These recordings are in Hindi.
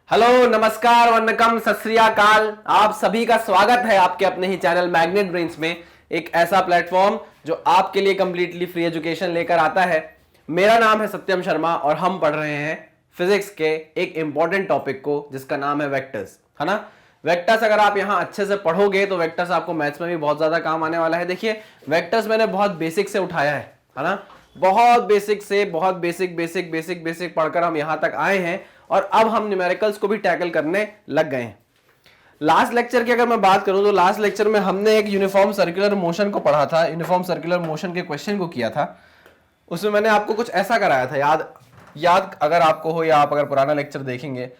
हेलो, नमस्कार, वन्नकम, सत श्री अकाल। आप सभी का स्वागत है आपके अपने ही चैनल मैग्नेट ब्रेन्स में, एक ऐसा प्लेटफॉर्म जो आपके लिए कंप्लीटली फ्री एजुकेशन लेकर आता है। मेरा नाम है सत्यम शर्मा और हम पढ़ रहे हैं फिजिक्स के एक इंपॉर्टेंट टॉपिक को जिसका नाम है वेक्टर्स, है ना। वेक्टर्स अगर आप यहाँ अच्छे से पढ़ोगे तो वेक्टर्स आपको मैथ्स में भी बहुत ज्यादा काम आने वाला है। देखिए, वेक्टर्स मैंने बहुत बेसिक से उठाया है ना। बहुत बेसिक से बहुत बेसिक बेसिक बेसिक बेसिक पढ़कर हम यहां तक आए हैं और अब हम न्यूमेरिकल्स को भी टैकल करने लग गए हैं। लास्ट लेक्चर की अगर मैं बात करूं तो लास्ट लेक्चर में हमने एक यूनिफॉर्म सर्कुलर मोशन को पढ़ा था, यूनिफॉर्म सर्कुलर मोशन के क्वेश्चन को किया था। उसमें मैंने आपको कुछ ऐसा कराया था, याद अगर आपको हो या आप अगर पुराना लेक्चर देखेंगे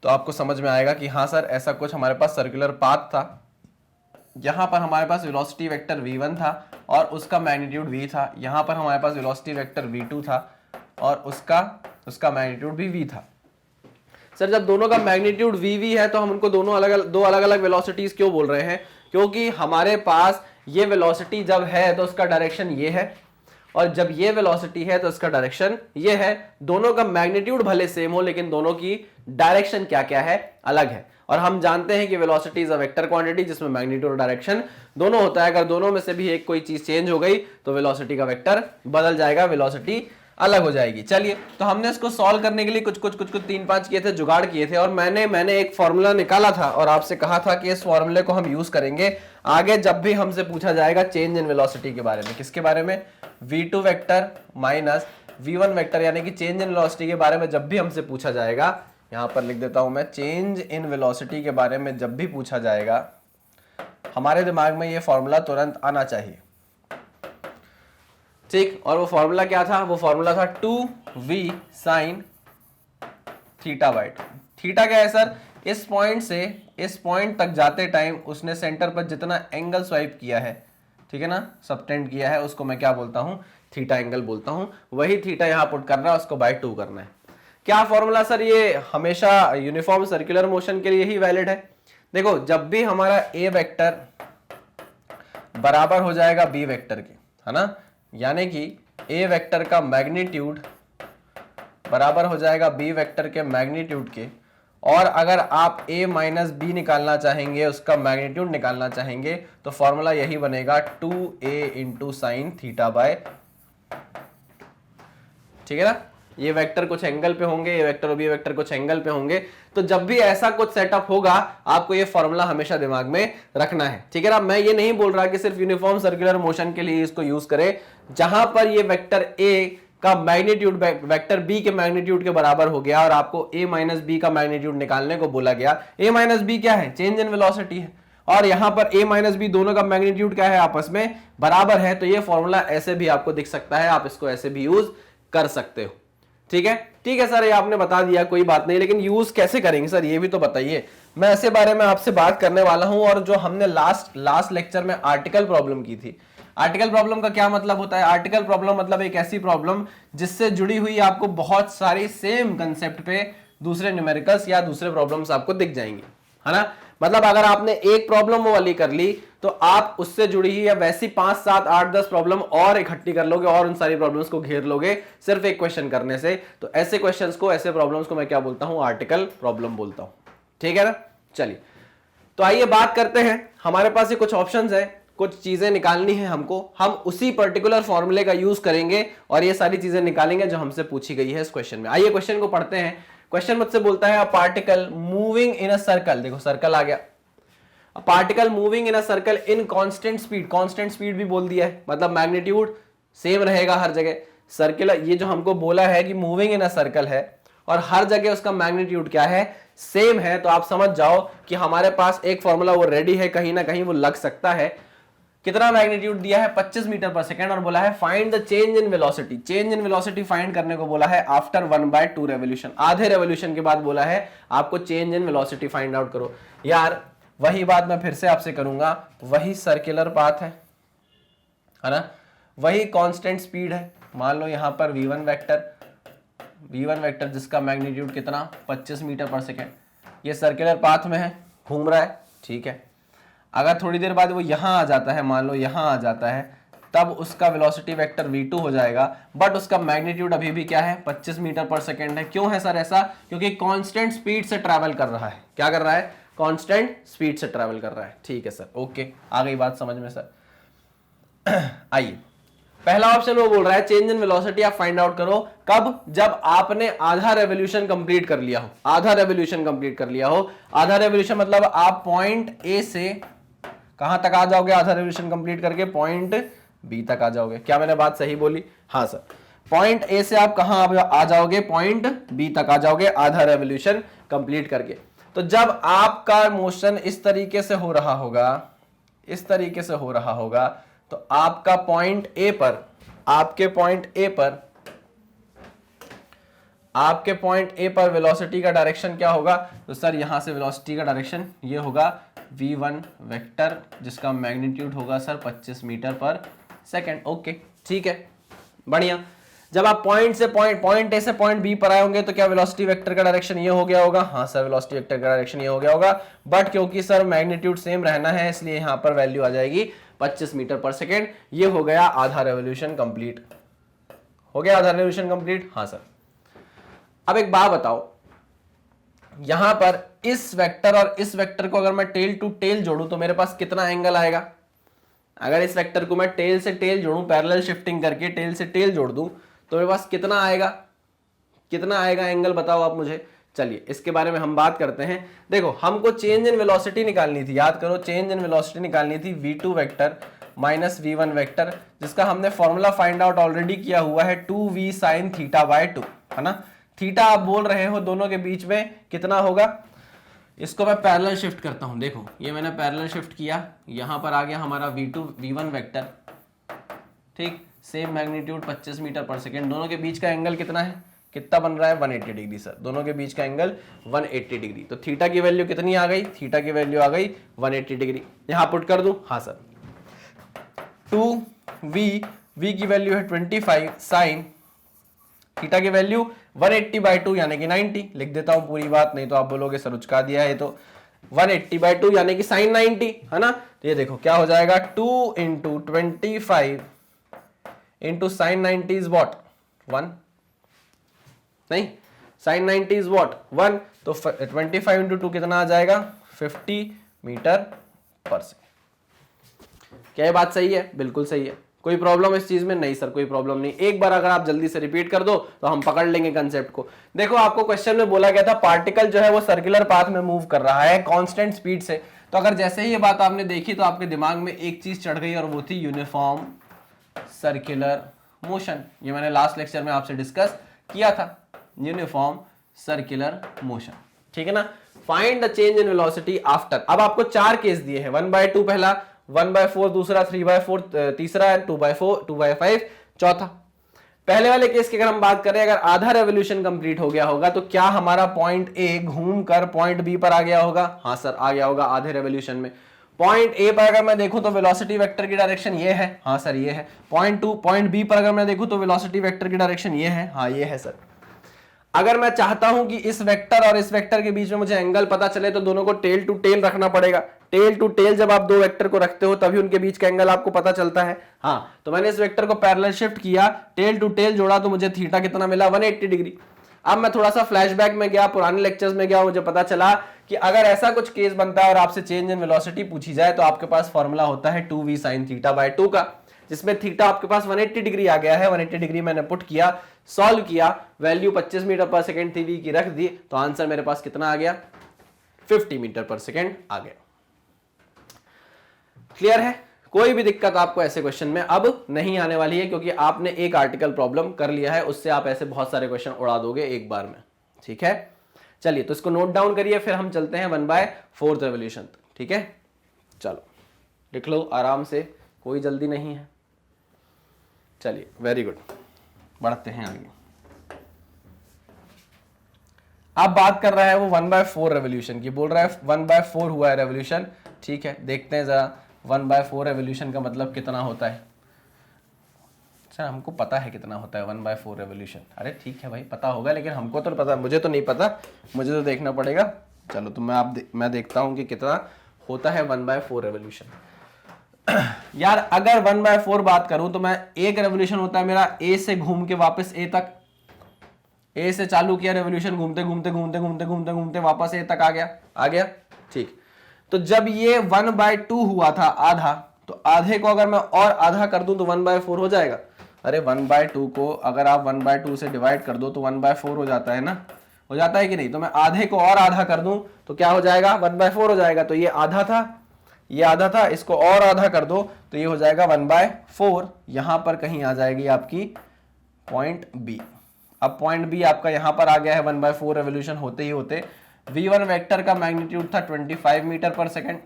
तो आपको समझ में आएगा कि हाँ सर, ऐसा कुछ हमारे पास सर्कुलर पाथ था। यहां पर हमारे पास वेलोसिटी वेक्टर v1 था और उसका मैग्नीट्यूड v था। यहां पर हमारे पास वेलोसिटी वेक्टर v2 था और उसका मैग्नीट्यूड भी v था। सर, जब दोनों का मैग्नीट्यूड v है तो हम उनको दो अलग अलग वेलोसिटीज क्यों बोल रहे हैं? क्योंकि हमारे पास ये वेलोसिटी जब है तो उसका डायरेक्शन ये है और जब ये वेलोसिटी है तो इसका डायरेक्शन ये है। दोनों का मैग्नीट्यूड भले सेम हो लेकिन दोनों की डायरेक्शन क्या क्या है, अलग है। और हम जानते हैं कि velocity is a vector quantity जिसमें मैग्नीट्यूड और डायरेक्शन दोनों होता है। अगर दोनों में से भी एक कोई चीज चेंज हो गई तो वेलोसिटी का वेक्टर बदल जाएगा, वेलोसिटी अलग हो जाएगी। चलिए, तो हमने इसको सॉल्व करने के लिए कुछ 3-5 किए थे, जुगाड़ किए थे और मैंने एक फॉर्मूला निकाला था और आपसे कहा था कि इस फॉर्मूले को हम यूज करेंगे आगे जब भी हमसे पूछा जाएगा चेंज इन वेलोसिटी के बारे में। किसके बारे में? v2 vector minus v1 vector, यानी कि चेंज इन वेलोसिटी के बारे में जब भी हमसे पूछा जाएगा, यहां पर लिख देता हूं मैं, चेंज इन वेलोसिटी के बारे में जब भी पूछा जाएगा हमारे दिमाग में ये फॉर्मूला तुरंत आना चाहिए। ठीक, और वो फॉर्मूला क्या था? वो फॉर्मूला था 2v sin θ/2। थीटा क्या है सर? इस पॉइंट से इस पॉइंट तक जाते टाइम उसने सेंटर पर जितना एंगल स्वाइप किया है, ठीक है ना, सबटेंड किया है, उसको मैं क्या बोलता हूं? थीटा एंगल बोलता हूं। वही थीटा यहां पुट करना है, उसको बाय 2 करना है। क्या फॉर्मूला सर? ये हमेशा यूनिफॉर्म सर्कुलर मोशन के लिए ही वैलिड है। देखो, जब भी हमारा ए वेक्टर बराबर हो जाएगा बी वेक्टर के, है ना, यानी कि ए वेक्टर का मैग्नीट्यूड बराबर हो जाएगा बी वेक्टर के मैग्नीट्यूड के, और अगर आप a माइनस बी निकालना चाहेंगे, उसका मैग्नीट्यूड निकालना चाहेंगे, तो फॉर्मूला यही बनेगा 2a इंटू साइन θ/, ठीक है ना। ये वेक्टर कुछ एंगल पे होंगे, ये वेक्टर और बी वेक्टर कुछ एंगल पे होंगे। तो जब भी ऐसा कुछ सेटअप होगा आपको ये फॉर्मूला हमेशा दिमाग में रखना है, ठीक है ना। मैं ये नहीं बोल रहा कि सिर्फ यूनिफॉर्म सर्कुलर मोशन के लिए इसको यूज करें। जहां पर ये वेक्टर ए का मैग्नीट्यूड वेक्टर बी के मैग्नीट्यूड के बराबर हो गया और आपको a माइनस बी का मैग्नीट्यूड निकालने को बोला गया, a माइनस बी क्या है? चेंज इन वेलोसिटी है, और यहां पर a माइनस बी दोनों का मैग्नीट्यूड क्या है? आपस में बराबर है। तो ये फॉर्मूला ऐसे भी आपको दिख सकता है, आप इसको ऐसे भी यूज कर सकते हो। ठीक है सर, ये आपने बता दिया, कोई बात नहीं, लेकिन यूज कैसे करेंगे सर ये भी तो बताइए। मैं ऐसे बारे में आपसे बात करने वाला हूं। और जो हमने लास्ट लेक्चर में आर्टिकल प्रॉब्लम की थी, आर्टिकल प्रॉब्लम का क्या मतलब होता है? आर्टिकल प्रॉब्लम मतलब एक ऐसी प्रॉब्लम जिससे जुड़ी हुई आपको बहुत सारी सेम कंसेप्ट पे दूसरे न्यूमेरिकल्स या दूसरे प्रॉब्लम्स आपको दिख जाएंगे, है ना। मतलब अगर आपने एक प्रॉब्लम वो वाली कर ली तो आप उससे जुड़ी ही या वैसी 5, 7, 8, 10 प्रॉब्लम और इकट्ठी कर लोगे और उन सारी प्रॉब्लम्स को घेर लोगे सिर्फ एक क्वेश्चन करने से। तो ऐसे क्वेश्चंस को, ऐसे प्रॉब्लम्स को मैं क्या बोलता हूं? आर्टिकल प्रॉब्लम बोलता हूं, ठीक है ना। चलिए, तो आइए बात करते हैं। हमारे पास ये कुछ ऑप्शंस है, कुछ चीजें निकालनी है हमको, हम उसी पर्टिकुलर फॉर्मूले का यूज करेंगे और ये सारी चीजें निकालेंगे जो हमसे पूछी गई है इस क्वेश्चन में। आइए क्वेश्चन को पढ़ते हैं। क्वेश्चन मुझसे बोलता है a particle moving in a circle, देखो सर्कल आ गया, a particle moving in a circle in constant speed, constant speed भी बोल दिया है, मतलब मैग्नीट्यूड सेम रहेगा हर जगह। सर्कुलर, ये जो हमको बोला है कि मूविंग इन अ सर्कल है और हर जगह उसका मैग्नीट्यूड क्या है? सेम है। तो आप समझ जाओ कि हमारे पास एक फॉर्मूला वो रेडी है, कहीं ना कहीं वो लग सकता है। कितना मैग्नीट्यूड दिया है? 25 मीटर पर सेकेंड, और बोला है find the change in velocity. Change in velocity find करने को बोला है आफ्टर 1/2 रेवोल्यूशन, आधे रेवोल्यूशन के बाद बोला है आपको change in velocity find out करो। यार वही बात मैं फिर से आपसे करूंगा, वही सर्कुलर पाथ है ना, वही कांस्टेंट स्पीड है। मान लो यहां पर v1 वेक्टर जिसका मैग्नीट्यूड कितना? 25 मीटर पर सेकेंड, ये सर्कुलर पाथ में है, घूम रहा है, ठीक है। अगर थोड़ी देर बाद वो यहां आ जाता है, मान लो यहां आ जाता है, तब उसका वेलोसिटी वेक्टर v2 हो जाएगा, बट उसका मैग्नीट्यूड अभी भी क्या है 25 मीटर पर सेकेंड है। क्यों है सर ऐसा? क्योंकि कांस्टेंट स्पीड से ट्रैवल कर रहा है। क्या कर रहा है? कांस्टेंट स्पीड से ट्रैवल कर रहा है। ठीक है सर, ओके, आ गई बात समझ में सर। आइए, पहला ऑप्शन वो बोल रहा है चेंज इन वेलोसिटी आप फाइंड आउट करो कब? जब आपने आधा रेवोल्यूशन कंप्लीट कर लिया हो। आधा रेवोल्यूशन कंप्लीट कर लिया हो। आधा रेवोल्यूशन मतलब आप पॉइंट ए से कहां तक आ जाओगे? आधा रेवोल्यूशन कंप्लीट करके पॉइंट बी तक आ जाओगे। क्या मैंने बात सही बोली? हाँ सर, पॉइंट ए से आप कहां आ जाओगे? पॉइंट बी तक आ जाओगे आधा रेवोल्यूशन कंप्लीट करके। तो जब आपका मोशन इस तरीके से हो रहा होगा, इस तरीके से हो रहा होगा, तो आपका पॉइंट ए पर, आपके पॉइंट ए पर वेलोसिटी का डायरेक्शन क्या होगा? तो सर यहां से वेलोसिटी का डायरेक्शन ये होगा v1 वेक्टर, जिसका मैग्नीट्यूड होगा सर 25 मीटर पर सेकेंड। ओके, ठीक है, बढ़िया। जब आप पॉइंट ए से पॉइंट बी पर आए होंगे तो क्या वेलोसिटी वेक्टर का डायरेक्शन ये हो गया होगा? हाँ सर, वेलोसिटी वेक्टर का डायरेक्शन ये हो गया होगा, बट क्योंकि सर मैग्नीट्यूड सेम रहना है इसलिए यहां पर वैल्यू आ जाएगी 25 मीटर पर सेकेंड। ये हो गया आधा रेवोल्यूशन कंप्लीट। हो गया आधा रेवोल्यूशन कंप्लीट? हाँ सर। अब एक बात बताओ, यहां पर इस वेक्टर और इस वेक्टर को अगर मैं टेल टू टेल जोड़ूं तो मेरे पास कितना एंगल आएगा? अगर इस वेक्टर को मैं टेल से टेल जोड़ूं, पैरेलल शिफ्टिंग करके टेल से टेल जोड़ दूं, तो मेरे पास कितना आएगा? कितना आएगा एंगल बताओ आप मुझे। चलिए इसके बारे में हम बात करते हैं। देखो, हमको चेंज इन वेलोसिटी निकालनी थी, याद करो, चेंज इन वेलोसिटी निकालनी थी v2 vector minus v1 vector, जिसका हमने फॉर्मूला फाइंड आउट ऑलरेडी किया हुआ है 2v sin थीटा बाय 2, है ना। थीटा आप बोल रहे हो दोनों के बीच में कितना होगा? इसको मैं पैरेलल शिफ्ट करता हूं। देखो, ये मैंने पैरेलल शिफ्ट किया, यहां पर आ गया हमारा v1 वेक्टर, ठीक, सेम मैग्नीट्यूड 25 मीटर पर सेकेंड। दोनों के बीच का एंगल कितना है? कितना बन रहा है? 180 डिग्री सर। दोनों के बीच का एंगल 180 डिग्री। तो थीटा की वैल्यू कितनी आ गई? थीटा की वैल्यू आ गई 180 डिग्री। यहां पुट कर दूं? हाँ सर। 2v की वैल्यू है 25 साइन थीटा की वैल्यू 180 बाई 2 यानी कि 90। लिख देता हूं पूरी बात, नहीं तो आप बोलोगे सर उचका दिया है। तो 180 बाई 2 यानी कि साइन 90, है ना। तो ये देखो क्या हो जाएगा, 2 into 25 into sine 90 is what 1, नहीं, साइन 90 इज वॉट 1। तो 25 इंटू 2 कितना आ जाएगा? 50 मीटर पर सेकेंड। क्या ये बात सही है? बिल्कुल सही है। कोई प्रॉब्लम इस चीज में? नहीं सर, कोई प्रॉब्लम नहीं। एक बार अगर आप जल्दी से रिपीट कर दो तो हम पकड़ लेंगे कंसेप्ट को। देखो, आपको क्वेश्चन में बोला गया था पार्टिकल जो है वो सर्कुलर पाथ में मूव कर रहा है कांस्टेंट स्पीड से। तो अगर जैसे ही ये बात आपने देखी तो आपके दिमाग में एक चीज चढ़ गई और वो थी यूनिफॉर्म सर्कुलर मोशन। ये मैंने लास्ट लेक्चर में आपसे डिस्कस किया था, यूनिफॉर्म सर्कुलर मोशन, ठीक है ना। Find the change in velocity after. अब आपको 4 केस दिए हैं, 1/2 पहला, 1/4 दूसरा, 3/4 तीसरा, 2/5 चौथा। पहले वाले केस की अगर हम बात करें, अगर आधा रेवोल्यूशन कंप्लीट हो गया होगा तो क्या हमारा पॉइंट ए घूमकर पॉइंट बी पर आ गया होगा? हाँ सर, आ गया होगा आधे रेवोल्यूशन में। पॉइंट ए पर अगर मैं देखूं तो वेलोसिटी वेक्टर की डायरेक्शन ये है, हाँ सर ये है। पॉइंट बी पर अगर मैं देखूं तो वेलोसिटी वेक्टर की डायरेक्शन ये है, हाँ ये है सर। अगर मैं चाहता हूं कि इस वेक्टर और इस वेक्टर के बीच में मुझे एंगल पता चले तो दोनों को टेल टू टेल रखना पड़ेगा। टेल टू टेल जब आप दो वेक्टर को रखते हो तभी उनके बीच का एंगल आपको पता चलता है। हाँ, तो मैंने इस वेक्टर को पैरेलल शिफ्ट किया, टेल टू टेल जोड़ा तो मुझे थीटा कितना मिला? 180 डिग्री। अब मैं थोड़ा सा फ्लैशबैक में गया, पुराने लेक्चर्स में गया, मुझे पता चला कि अगर ऐसा कुछ केस बनता है और आपसे चेंज इन वेलोसिटी पूछी जाए तो आपके पास फॉर्मूला होता है 2v sin थीटा बाय 2 का, जिसमें थीटा आपके पास 180 डिग्री आ गया है। 180 डिग्री मैंने पुट किया, सॉल्व किया, वैल्यू 25 मीटर पर सेकेंड थी, v की रख दी, तो आंसर मेरे पास कितना आ गया? 50 मीटर पर सेकेंड आ गया। क्लियर है? कोई भी दिक्कत आपको ऐसे क्वेश्चन में अब नहीं आने वाली है, क्योंकि आपने एक आर्टिकल प्रॉब्लम कर लिया है, उससे आप ऐसे बहुत सारे क्वेश्चन उड़ा दोगे एक बार में, ठीक है। चलिए, तो इसको नोट डाउन करिए, फिर हम चलते हैं 1/4 रेवोल्यूशन, ठीक है। चलो लिख लो आराम से, कोई जल्दी नहीं है। चलिए, वेरी गुड, बढ़ते हैं आगे। अब बात कर रहा है वो 1/4 रेवोल्यूशन की, बोल रहा है 1/4 हुआ है रेवोल्यूशन, ठीक है। देखते हैं जरा 1/4 रेवोल्यूशन का मतलब कितना होता है। सर हमको पता है कितना होता है 1/4 रेवोल्यूशन। अरे ठीक है भाई, पता होगा, लेकिन हमको तो पता, मुझे तो नहीं पता, मुझे तो देखना पड़ेगा। चलो तो मैं देखता हूं कि कितना होता है 1/4 रेवोल्यूशन। यार अगर 1/4 बात करूं तो मैं एक रेवोल्यूशन होता है मेरा ए से घूम के वापस ए तक, ए से चालू किया रेवोल्यूशन, घूमते घूमते घूमते घूमते घूमते घूमते वापस ए तक आ गया ठीक। तो जब ये 1/2 हुआ था आधा, तो आधे को अगर मैं और आधा कर दूं तो 1/4 हो जाएगा। अरे 1/2 को अगर आप 1/2 से डिवाइड कर दो तो 1/4 हो जाता है ना, हो जाता है कि नहीं। तो मैं आधे को और आधा कर दूं तो क्या हो जाएगा, 1/4 हो जाएगा। तो ये आधा था, ये आधा था, इसको और आधा कर दो तो ये हो जाएगा 1/4। यहां पर कहीं आ जाएगी आपकी पॉइंट बी। अब पॉइंट बी आपका यहां पर आ गया है 1/4 रेवोल्यूशन होते ही होते। v1 वेक्टर का मैग्नीट्यूड था 25 मीटर पर सेकेंड,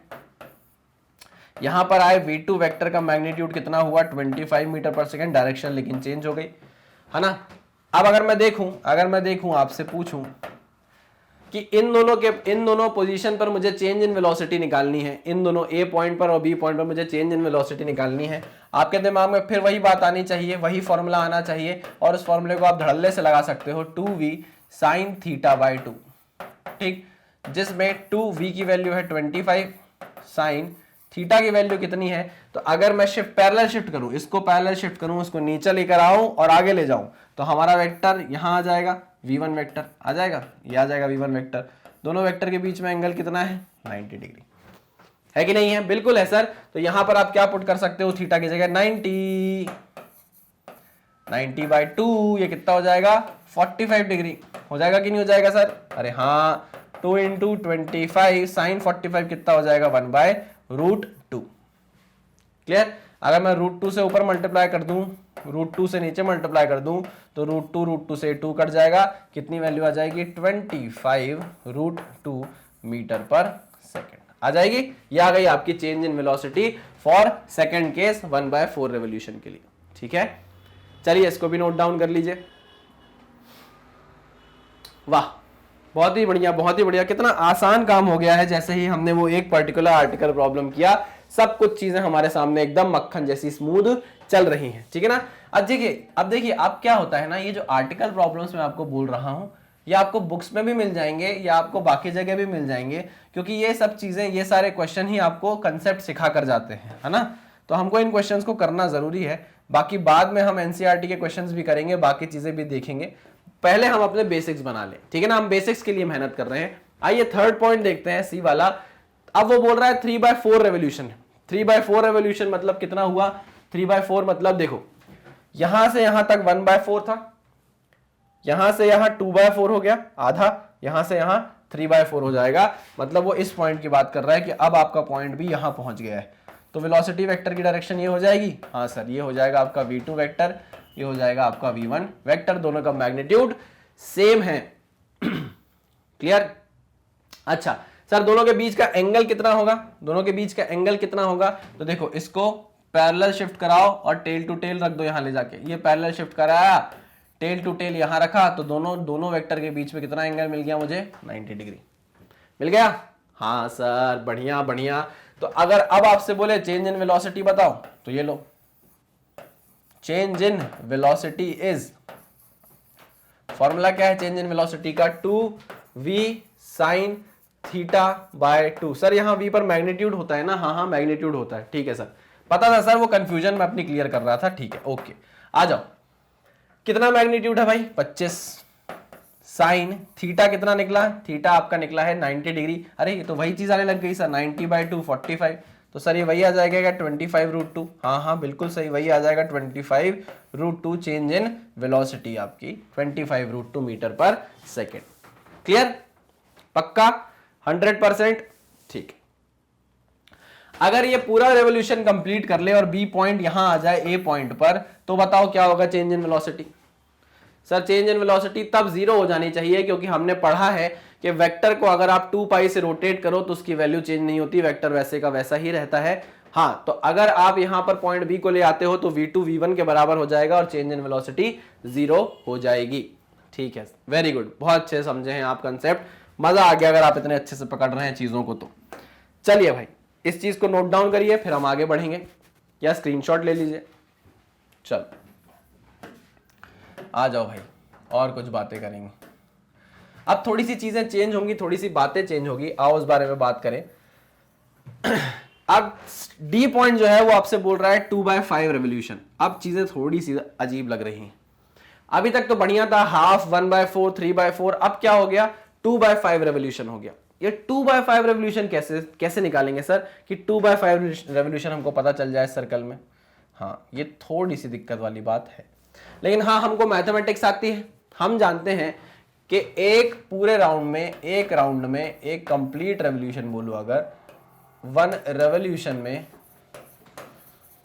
यहां पर आए v2 वेक्टर का मैग्नीट्यूड कितना हुआ 25 मीटर पर सेकेंड, डायरेक्शन लेकिन चेंज हो गई है ना। अब अगर मैं देखूं आपसे पूछूं कि इन दोनों पोजीशन पर मुझे चेंज इन वेलोसिटी निकालनी है, इन दोनों ए पॉइंट पर और बी पॉइंट पर मुझे चेंज इन वेलोसिटी निकालनी है, आपके दिमाग में फिर वही बात आनी चाहिए, वही फॉर्मूला आना चाहिए, और उस फॉर्मूले को आप धड़ल्ले से लगा सकते हो 2v sin θ/2, ठीक, जिसमें 2v की वैल्यू है 25, sin थीटा की वैल्यू कितनी है। तो अगर मैं पैरेलल शिफ्ट करूं, इसको पैरेलल शिफ्ट करूं, उसको नीचे लेकर आऊं और आगे ले जाऊं, तो हमारा वेक्टर यहां आ जाएगा, v1 वेक्टर आ जाएगा, ये आ जाएगा v1 वेक्टर। दोनों वेक्टर के बीच में एंगल कितना है 90 डिग्री, है कि नहीं है, बिल्कुल है सर। तो यहां पर आप क्या पुट कर सकते हो, थीटा की जगह 90/2, ये कितना हो जाएगा 45 डिग्री, हो जाएगा कि नहीं हो जाएगा सर। अरे हाँ, 2 × 25 sin 45 कितना हो जाएगा 1/√2। क्लियर। अगर मैं √2 से ऊपर मल्टीप्लाई कर दूं, √2 से नीचे मल्टीप्लाई कर दूं, तो √2 से 2 कट जाएगा, कितनी वैल्यू आ जाएगी 25√2 मीटर पर सेकेंड आ जाएगी। ये आ गई आपकी change in velocity for second case 1/4 revolution के लिए, ठीक है। चलिए इसको भी नोट डाउन कर लीजिए। वाह, बहुत ही बढ़िया, बहुत ही बढ़िया, कितना आसान काम हो गया है। जैसे ही हमने वो एक पर्टिकुलर आर्टिकल प्रॉब्लम किया, सब कुछ चीजें हमारे सामने एकदम मक्खन जैसी स्मूथ चल रही हैं, ठीक है ना। अब देखिए अब क्या होता है ना, ये जो आर्टिकल प्रॉब्लम्स मैं आपको बोल रहा हूं, ये आपको बुक्स में भी मिल जाएंगे या आपको बाकी जगह भी मिल जाएंगे, क्योंकि ये सब चीजें, ये सारे क्वेश्चन ही आपको कंसेप्ट सिखा कर जाते हैं, है ना। तो हमको इन क्वेश्चंस को करना जरूरी है। बाकी बाद में हम एनसीईआरटी के क्वेश्चंस भी करेंगे, बाकी चीजें भी देखेंगे, पहले हम अपने बेसिक्स बना लें, ठीक है ना। हम बेसिक्स के लिए मेहनत कर रहे हैं। आइए थर्ड पॉइंट देखते हैं, सी वाला। अब वो बोल रहा है 3/4 रेवोल्यूशन। 3/4 रेवोल्यूशन मतलब कितना हुआ, 3/4 मतलब देखो, यहां से यहां तक 1/4 था, यहां से यहां 2/4 हो गया आधा, यहां से यहां 3/4 हो जाएगा। मतलब वो इस पॉइंट की बात कर रहा है कि अब आपका पॉइंट भी यहां पहुंच गया है, तो वेलोसिटी वेक्टर की डायरेक्शन ये हो जाएगी, हाँ सर, ये हो जाएगा आपका v2 वेक्टर, ये हो जाएगा आपका v1 वेक्टर, दोनों का मैग्नीट्यूड सेम है। क्लियर। अच्छा सर, दोनों के बीच का एंगल कितना होगा, दोनों के बीच का एंगल कितना होगा, तो देखो इसको पैरेलल शिफ्ट कराओ और टेल टू टेल रख दो यहां ले जाके, ये पैरेलल शिफ्ट कराया, टेल टू टेल यहां रखा, तो दोनों वेक्टर के बीच में कितना एंगल मिल गया मुझे 90 डिग्री मिल गया। हाँ सर, बढ़िया बढ़िया। तो अगर अब आपसे बोले चेंज इन वेलोसिटी बताओ, तो ये लो, change in velocity is, formula क्या है चेंज इन वेलोसिटी का, 2v sin θ/2। सर यहाँ v पर मैग्नीट्यूड होता है ना, हाँ मैग्नीट्यूड होता है, ठीक है सर, पता था सर, वो कंफ्यूजन में अपनी क्लियर कर रहा था, ठीक है ओके। आ जाओ, कितना मैग्नीट्यूड है भाई 25, साइन थीटा कितना निकला, थीटा आपका निकला है 90 डिग्री। अरे ये तो वही चीज आने लग गई सर, 90/2 45, तो सर ये वही आ जाएगा 25√2, हाँ बिल्कुल सही, वही आ जाएगा 25√2 चेंज इन वेलोसिटी आपकी 25√2 मीटर पर सेकेंड। क्लियर, पक्का 100%, ठीक। अगर ये पूरा रेवोल्यूशन कंप्लीट कर ले और बी पॉइंट यहां आ जाए ए पॉइंट पर, तो बताओ क्या होगा change in velocity. Sir change in velocity तब 0 हो जानी चाहिए, क्योंकि हमने पढ़ा है कि वेक्टर को अगर आप 2π से रोटेट करो तो उसकी वैल्यू चेंज नहीं होती, वेक्टर वैसे का वैसा ही रहता है। हाँ, तो अगर आप यहां पर पॉइंट बी को ले आते हो तो v2 v1 के बराबर हो जाएगा और चेंज इन वेलोसिटी 0 हो जाएगी। ठीक है, वेरी गुड, बहुत अच्छे समझे हैं आप कंसेप्ट, मजा आ गया अगर आप इतने अच्छे से पकड़ रहे हैं चीजों को। तो चलिए भाई, इस चीज को नोट डाउन करिए, फिर हम आगे बढ़ेंगे, या स्क्रीनशॉट ले लीजिए। चल आ जाओ भाई, और कुछ बातें करेंगे। अब थोड़ी सी चीजें चेंज होंगी, थोड़ी सी बातें चेंज होगी, आओ उस बारे में बात करें। अब डी पॉइंट जो है वो आपसे बोल रहा है 2/5 रेवोल्यूशन। अब चीजें थोड़ी सी अजीब लग रही हैं। अभी तक तो बढ़िया था, हाफ, 1/4, 3/4, अब क्या हो गया, 2/5 रेवोल्यूशन हो गया। ये 2/5 रेवोल्यूशन कैसे निकालेंगे सर कि 2/5 रेवोल्यूशन हमको पता चल जाए सर्कल में? हाँ, ये थोड़ी सी दिक्कत वाली बात है, लेकिन हाँ हमको मैथमेटिक्स आती है। हम जानते हैं कि एक पूरे राउंड में, एक कंप्लीट रेवोल्यूशन बोलो अगर, 1 रेवोल्यूशन में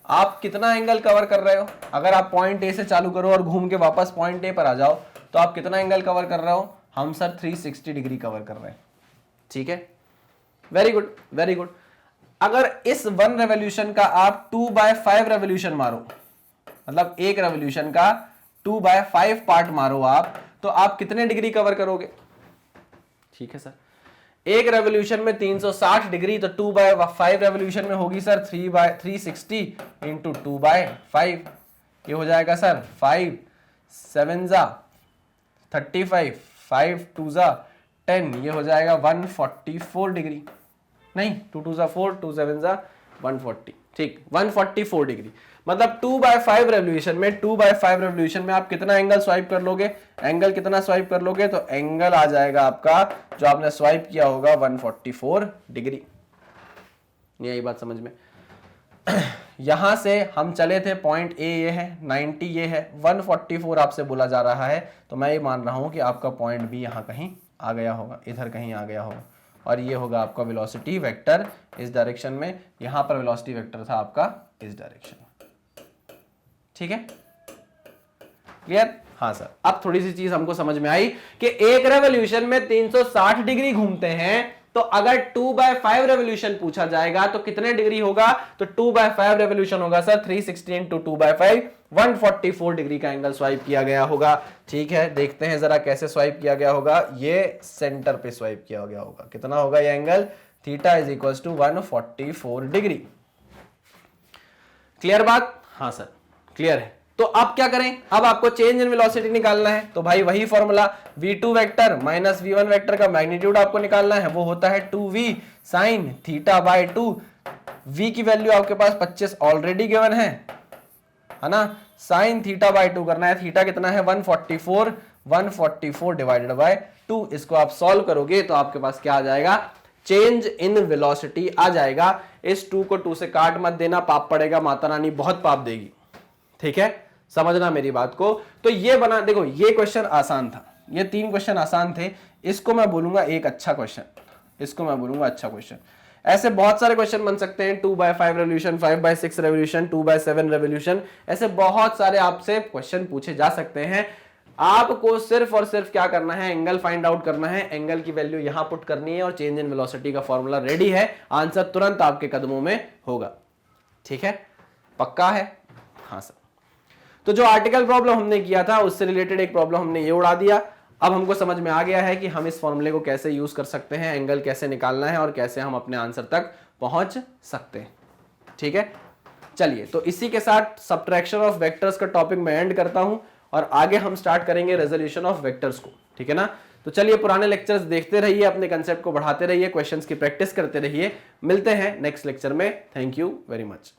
आप कितना एंगल कवर कर रहे हो? अगर आप पॉइंट ए से चालू करो और घूम के वापस पॉइंट ए पर आ जाओ तो आप कितना एंगल कवर कर रहे हो? हम सर 360 डिग्री कवर कर रहे हैं। ठीक है, वेरी गुड, वेरी गुड। अगर इस 1 रेवोल्यूशन का आप 2/5 रेवोल्यूशन मारो, मतलब एक रेवोल्यूशन का 2/5 पार्ट मारो आप, तो आप कितने डिग्री कवर करोगे? ठीक है सर, एक रेवोल्यूशन में 360 डिग्री, तो 2/5 रेवोल्यूशन में होगी सर 360 इंटू 2/5। ये हो जाएगा सर 5 7 जा 35, 5 2 जा 10, ये हो जाएगा 144 डिग्री। नहीं, 2 2 जा 4, 2 7 जा 140, ठीक, 144 डिग्री। मतलब 2/5 रेवोल्यूशन में आप कितना एंगल स्वाइप कर लोगे? एंगल कितना स्वाइप कर लोगे? तो एंगल आ जाएगा आपका, जो आपने स्वाइप किया होगा, 144 डिग्री। यही बात समझ में? यहां से हम चले थे, पॉइंट ए ये है, 90 ये है, 144 आपसे बोला जा रहा है, तो मैं ये मान रहा हूं कि आपका पॉइंट भी यहां कहीं आ गया होगा, इधर कहीं आ गया होगा, और ये होगा आपका वेलोसिटी वेक्टर इस डायरेक्शन में। यहां पर वेलोसिटी वेक्टर था आपका इस डायरेक्शन में। ठीक है, क्लियर? हाँ सर, अब थोड़ी सी चीज हमको समझ में आई कि एक रेवोल्यूशन में 360 डिग्री घूमते हैं, तो अगर 2/5 रेवोल्यूशन पूछा जाएगा तो कितने डिग्री होगा? तो 2/5 रेवोल्यूशन होगा सर 360 इंटू 2/5, 144 डिग्री का एंगल स्वाइप किया गया होगा। ठीक है, देखते हैं जरा कैसे स्वाइप किया गया होगा। ये सेंटर पे स्वाइप किया गया होगा। कितना होगा ये angle? Theta is equal to 144 degree. Clear बात? हाँ सर, क्लियर है। तो अब क्या करें? अब आपको चेंज इन वेलोसिटी निकालना है, तो भाई वही formula, v2 vector minus v1 vector का मैग्नीट्यूड आपको निकालना है, वो होता है 2v sine theta by 2। v की वैल्यू आपके पास 25 ऑलरेडी गिवन है ना? साइन थीटा बाय 2 करना है, थीटा कितना है? 144 डिवाइडेड बाय 2। इसको आप सॉल्व करोगे तो आपके पास क्या आ जाएगा? चेंज इन वेलोसिटी आ जाएगा। इस 2 को 2 से काट मत देना, पाप पड़ेगा, माता रानी बहुत पाप देगी। ठीक है, समझना मेरी बात को। तो ये बना, देखो ये क्वेश्चन आसान था, ये 3 क्वेश्चन आसान थे। इसको मैं बोलूंगा एक अच्छा क्वेश्चन, इसको मैं बोलूंगा अच्छा क्वेश्चन। ऐसे बहुत सारे क्वेश्चन बन सकते हैं, 2/5 रेवोल्यूशन, 5/6 रेवोल्यूशन, 2/7 रेवोल्यूशन, ऐसे बहुत सारे आपसे क्वेश्चन पूछे जा सकते हैं। आपको सिर्फ और सिर्फ क्या करना है? एंगल फाइंड आउट करना है, एंगल की वैल्यू यहां पुट करनी है और चेंज इन वेलोसिटी का फॉर्मूला रेडी है, आंसर तुरंत आपके कदमों में होगा। ठीक है, पक्का है? हाँ सर। तो जो आर्टिकल प्रॉब्लम हमने किया था उससे रिलेटेड एक प्रॉब्लम हमने ये उड़ा दिया। अब हमको समझ में आ गया है कि हम इस फॉर्मूले को कैसे यूज कर सकते हैं, एंगल कैसे निकालना है और कैसे हम अपने आंसर तक पहुंच सकते हैं। ठीक है, चलिए, तो इसी के साथ सब्ट्रैक्शन ऑफ वेक्टर्स का टॉपिक मैं एंड करता हूं और आगे हम स्टार्ट करेंगे रेजोल्यूशन ऑफ वेक्टर्स को। ठीक है ना? तो चलिए, पुराने लेक्चर्स देखते रहिए, अपने कंसेप्ट को बढ़ाते रहिए, क्वेश्चंस की प्रैक्टिस करते रहिए। मिलते हैं नेक्स्ट लेक्चर में। Thank you very much.